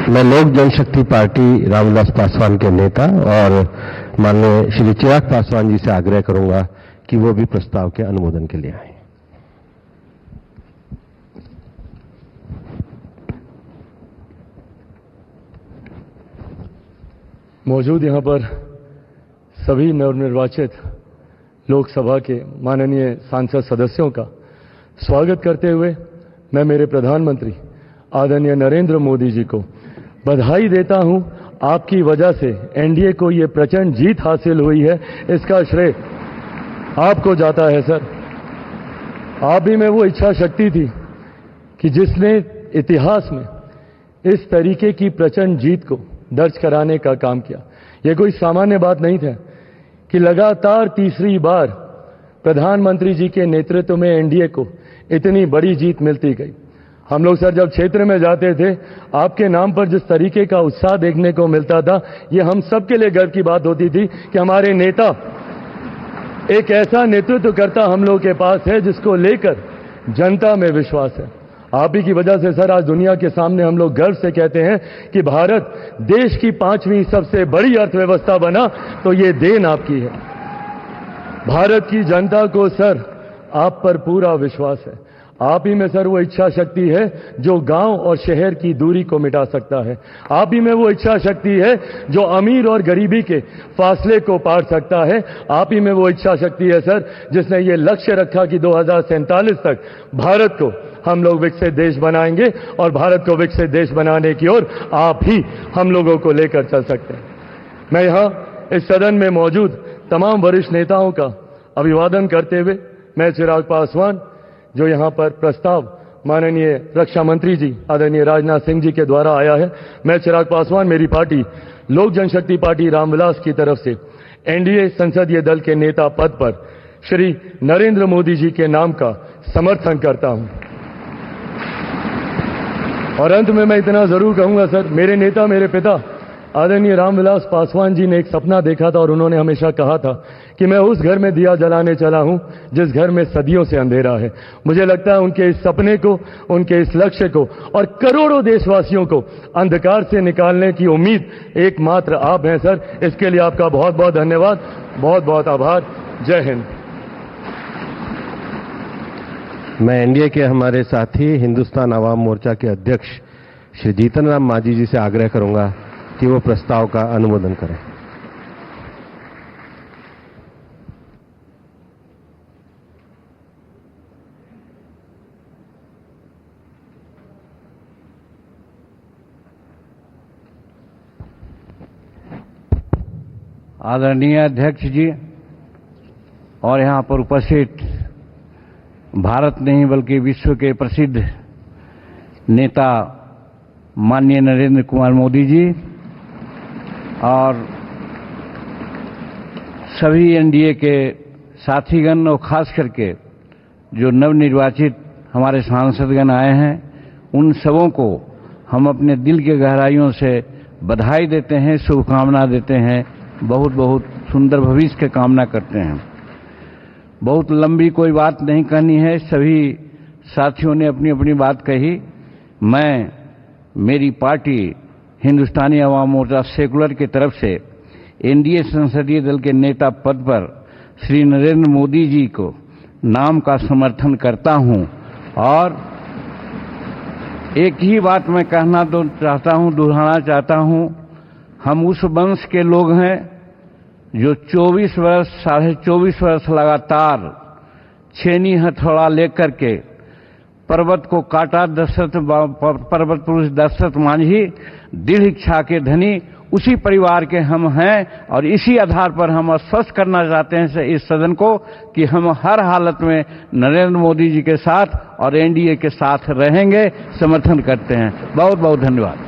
मैं लोक जनशक्ति पार्टी रामविलास पासवान के नेता और माननीय श्री चिराग पासवान जी से आग्रह करूंगा कि वो भी प्रस्ताव के अनुमोदन के लिए आए। मौजूद यहां पर सभी नवनिर्वाचित लोकसभा के माननीय सांसद सदस्यों का स्वागत करते हुए मैं मेरे प्रधानमंत्री आदरणीय नरेंद्र मोदी जी को बधाई देता हूं। आपकी वजह से एनडीए को ये प्रचंड जीत हासिल हुई है, इसका श्रेय आपको जाता है सर। आप ही में वो इच्छा शक्ति थी कि जिसने इतिहास में इस तरीके की प्रचंड जीत को दर्ज कराने का काम किया। यह कोई सामान्य बात नहीं था कि लगातार तीसरी बार प्रधानमंत्री जी के नेतृत्व में एनडीए को इतनी बड़ी जीत मिलती गई। हम लोग सर जब क्षेत्र में जाते थे, आपके नाम पर जिस तरीके का उत्साह देखने को मिलता था, ये हम सबके लिए गर्व की बात होती थी कि हमारे नेता एक ऐसा नेतृत्व करता हम लोग के पास है जिसको लेकर जनता में विश्वास है। आप ही की वजह से सर आज दुनिया के सामने हम लोग गर्व से कहते हैं कि भारत देश की 5वीं सबसे बड़ी अर्थव्यवस्था बना, तो ये देन आपकी है। भारत की जनता को सर आप पर पूरा विश्वास है। आप ही में सर वो इच्छा शक्ति है जो गांव और शहर की दूरी को मिटा सकता है। आप ही में वो इच्छा शक्ति है जो अमीर और गरीबी के फासले को पार सकता है। आप ही में वो इच्छा शक्ति है सर जिसने ये लक्ष्य रखा कि 2047 तक भारत को हम लोग विकसित देश बनाएंगे और भारत को विकसित देश बनाने की ओर आप ही हम लोगों को लेकर चल सकते हैं। मैं यहां इस सदन में मौजूद तमाम वरिष्ठ नेताओं का अभिवादन करते हुए मैं चिराग पासवान जो यहां पर प्रस्ताव माननीय रक्षा मंत्री जी आदरणीय राजनाथ सिंह जी के द्वारा आया है, मैं चिराग पासवान मेरी पार्टी लोक जनशक्ति पार्टी रामविलास की तरफ से एनडीए संसदीय दल के नेता पद पर श्री नरेंद्र मोदी जी के नाम का समर्थन करता हूं। और अंत में मैं इतना जरूर कहूंगा सर, मेरे नेता मेरे पिता आदरणीय रामविलास पासवान जी ने एक सपना देखा था और उन्होंने हमेशा कहा था कि मैं उस घर में दिया जलाने चला हूं जिस घर में सदियों से अंधेरा है। मुझे लगता है उनके इस सपने को, उनके इस लक्ष्य को और करोड़ों देशवासियों को अंधकार से निकालने की उम्मीद एकमात्र आप हैं सर। इसके लिए आपका बहुत बहुत धन्यवाद, बहुत बहुत आभार। जय हिंद। मैं एनडीए के हमारे साथी हिंदुस्तान आवाम मोर्चा के अध्यक्ष श्री जीतन राम मांझी जी से आग्रह करूंगा कि वो प्रस्ताव का अनुमोदन करें। आदरणीय अध्यक्ष जी और यहाँ पर उपस्थित भारत नहीं बल्कि विश्व के प्रसिद्ध नेता माननीय नरेंद्र कुमार मोदी जी और सभी एनडीए के साथीगण और खास करके जो नवनिर्वाचित हमारे सांसदगण आए हैं, उन सबों को हम अपने दिल के गहराइयों से बधाई देते हैं, शुभकामना देते हैं, बहुत बहुत सुंदर भविष्य की कामना करते हैं। बहुत लंबी कोई बात नहीं कहनी है, सभी साथियों ने अपनी अपनी बात कही। मैं मेरी पार्टी हिंदुस्तानी अवाम मोर्चा सेकुलर की तरफ से एनडीए संसदीय दल के नेता पद पर श्री नरेंद्र मोदी जी को नाम का समर्थन करता हूं। और एक ही बात मैं कहना तो चाहता हूं, दोहराना चाहता हूं, हम उस वंश के लोग हैं जो 24 वर्ष, 24.5 वर्ष लगातार छेनी हथौड़ा लेकर के पर्वत को काटा। पर्वत पुरुष दशरथ मांझी दृढ़ इच्छा के धनी उसी परिवार के हम हैं और इसी आधार पर हम आश्वस्त करना चाहते हैं इस सदन को कि हम हर हालत में नरेंद्र मोदी जी के साथ और एनडीए के साथ रहेंगे, समर्थन करते हैं। बहुत बहुत धन्यवाद।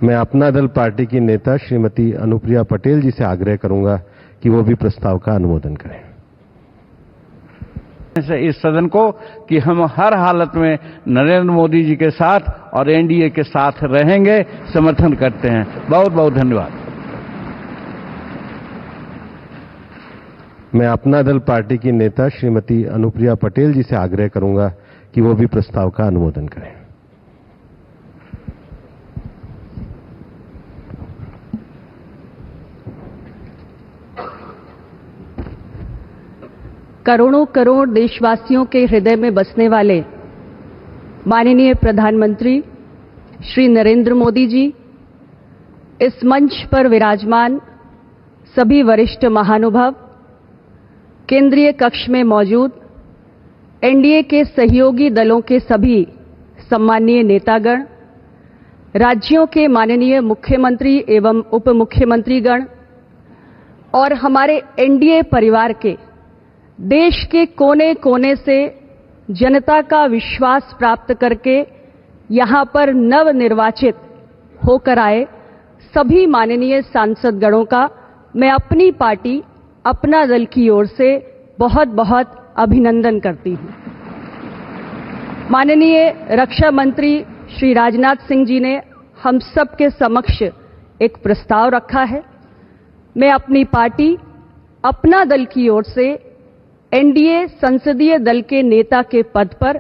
मैं अपना दल पार्टी की नेता श्रीमती अनुप्रिया पटेल जी से आग्रह करूंगा कि वो भी प्रस्ताव का अनुमोदन करें। इस सदन को कि हम हर हालत में नरेंद्र मोदी जी के साथ और एनडीए के साथ रहेंगे, समर्थन करते हैं। बहुत बहुत धन्यवाद। मैं अपना दल पार्टी की नेता श्रीमती अनुप्रिया पटेल जी से आग्रह करूंगा कि वो भी प्रस्ताव का अनुमोदन करें। करोड़ों करोड़ देशवासियों के हृदय में बसने वाले माननीय प्रधानमंत्री श्री नरेंद्र मोदी जी, इस मंच पर विराजमान सभी वरिष्ठ महानुभाव, केंद्रीय कक्ष में मौजूद एनडीए के सहयोगी दलों के सभी सम्माननीय नेतागण, राज्यों के माननीय मुख्यमंत्री एवं उप मुख्यमंत्रीगण और हमारे एनडीए परिवार के देश के कोने कोने से जनता का विश्वास प्राप्त करके यहां पर नवनिर्वाचित होकर आए सभी माननीय सांसदगणों का मैं अपनी पार्टी, अपना दल की ओर से बहुत बहुत अभिनंदन करती हूं। माननीय रक्षा मंत्री श्री राजनाथ सिंह जी ने हम सब के समक्ष एक प्रस्ताव रखा है। मैं अपनी पार्टी, अपना दल की ओर से एनडीए संसदीय दल के नेता के पद पर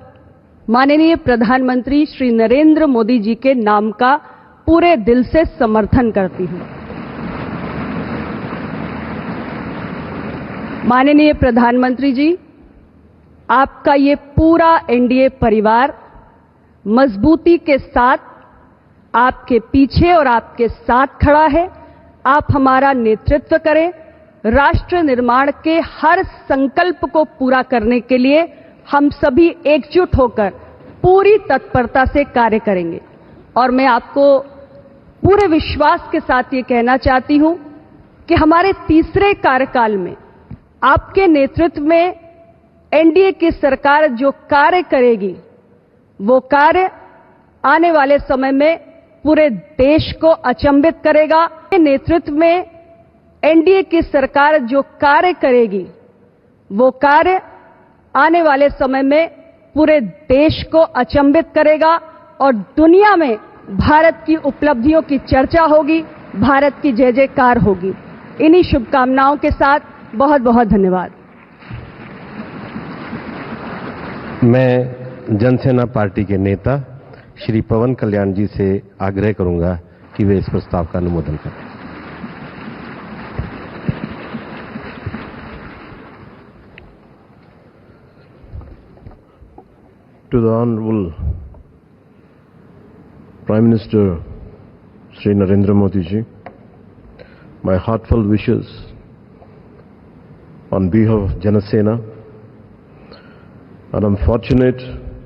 माननीय प्रधानमंत्री श्री नरेंद्र मोदी जी के नाम का पूरे दिल से समर्थन करती हूं। माननीय प्रधानमंत्री जी, आपका ये पूरा एनडीए परिवार मजबूती के साथ आपके पीछे और आपके साथ खड़ा है। आप हमारा नेतृत्व करें, राष्ट्र निर्माण के हर संकल्प को पूरा करने के लिए हम सभी एकजुट होकर पूरी तत्परता से कार्य करेंगे। और मैं आपको पूरे विश्वास के साथ ये कहना चाहती हूं कि हमारे तीसरे कार्यकाल में आपके नेतृत्व में एनडीए की सरकार जो कार्य करेगी, वो कार्य आने वाले समय में पूरे देश को अचंभित करेगा। नेतृत्व में एनडीए की सरकार जो कार्य करेगी, वो कार्य आने वाले समय में पूरे देश को अचंभित करेगा और दुनिया में भारत की उपलब्धियों की चर्चा होगी, भारत की जय जयकार होगी। इन्हीं शुभकामनाओं के साथ बहुत बहुत धन्यवाद। मैं जनसेना पार्टी के नेता श्री पवन कल्याण जी से आग्रह करूंगा कि वे इस प्रस्ताव का अनुमोदन करें। To the Honorable Prime Minister Sri Narendra Modi ji, my heartfelt wishes on behalf of Janasena, and I'm fortunate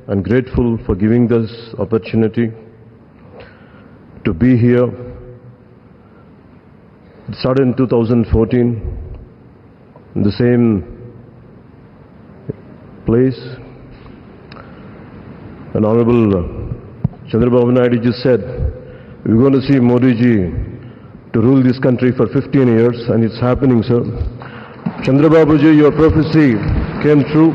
and grateful for giving this opportunity to be here. It started in 2014 in the same place. And Honorable Chandrababu Naidu just said, we're going to see Modi ji to rule this country for 15 years, and it's happening, sir. Chandrababu ji, your prophecy came true.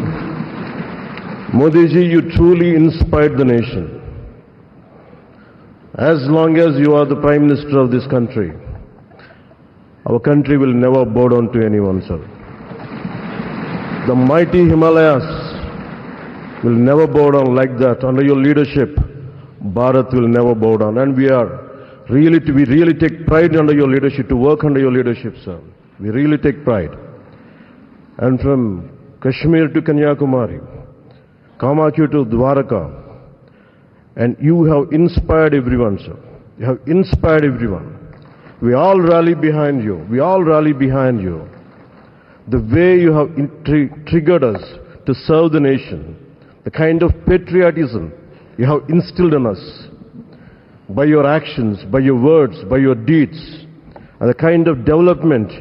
Modi ji, you truly inspired the nation. As long as you are the Prime Minister of this country, our country will never bow down to anyone, sir. The mighty Himalayas will never bow down like that. Under your leadership, Bharat will never bow down. And we really take pride under your leadership, to work under your leadership, sir. We really take pride. And from Kashmir to Kanyakumari, Kamakya to Dwaraka, and you have inspired everyone, sir. You have inspired everyone. We all rally behind you. We all rally behind you. The way you have triggered us to serve the nation, the kind of patriotism you have instilled in us by your actions, by your words, by your deeds, and the kind of development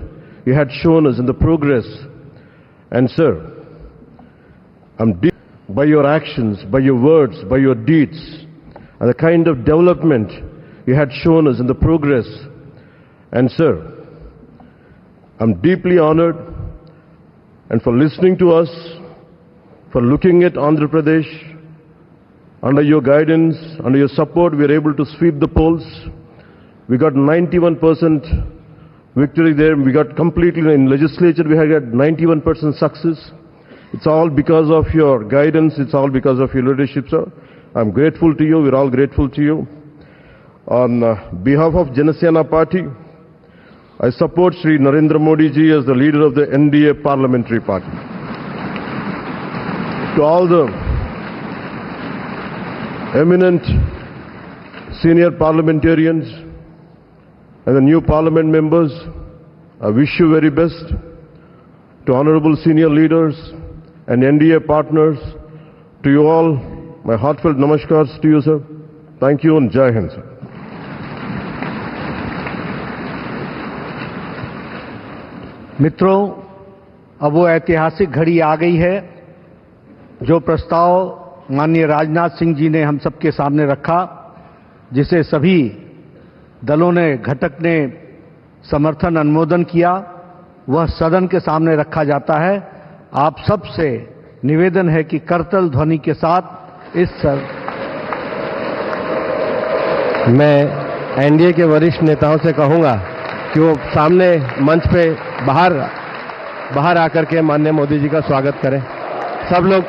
you had shown us in the progress. And sir, by your actions, by your words, by your deeds, and the kind of development you had shown us in the progress. And sir, I'm deeply honored, and for listening to us, for looking at Andhra Pradesh. Under your guidance, under your support, we are able to sweep the polls. We got 91% victory there. We got completely, in legislature, we had got 91% success. It's all because of your guidance. It's all because of your leadership, sir. I'm grateful to you. We're all grateful to you. On behalf of Janasena Party, I support Sri Narendra Modi ji as the leader of the NDA Parliamentary Party. to all the eminent senior parliamentarians and the new parliament members, I wish you very best. To honorable senior leaders and NDA partners, to you all, my heartfelt namaskars to you, sir. Thank you and Jai Hind, sir. मित्रों, अब वो ऐतिहासिक घड़ी आ गई है जो प्रस्ताव माननीय राजनाथ सिंह जी ने हम सबके सामने रखा, जिसे सभी दलों ने, घटक ने समर्थन अनुमोदन किया, वह सदन के सामने रखा जाता है। आप सबसे निवेदन है कि करतल ध्वनि के साथ मैं एनडीए के वरिष्ठ नेताओं से कहूंगा कि वो सामने मंच पे बाहर आकर के माननीय मोदी जी का स्वागत करें। सब लोग